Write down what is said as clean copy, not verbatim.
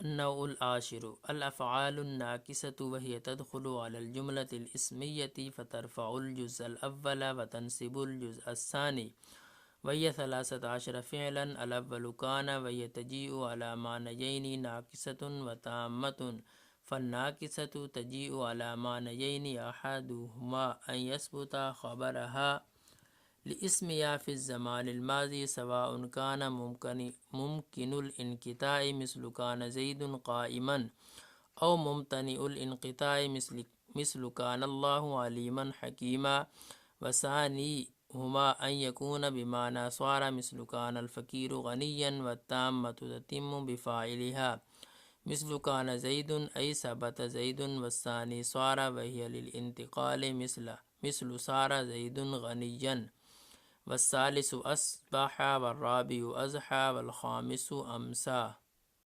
النوع العاشر الافعال الناقصة وهي تدخل على الجملة الاسمية فترفع الجزء الاول وتنصب الجزء الثاني، وهي 13 فعلا. الاول كان وهي تجيء على معنيين ناقصة وتامة، فالناقصة تجيء على معنيين احدهما ان يثبت خبرها لاسمها في الزمان الماضي سواء كان ممكن الانقطاع مثل كان زيد قائما، أو ممتنع الانقطاع مثل كان الله عليما حكيما. وثانيهما أن يكون بمعنى صار مثل كان الفقير غنيا، والتامة تتم بفاعلها مثل كان زيد أي ثبت زيد. والثاني صار وهي للانتقال مثل صار زيد غنيا. والثالث أصبح، والرابع أضحى، والخامس أمسى.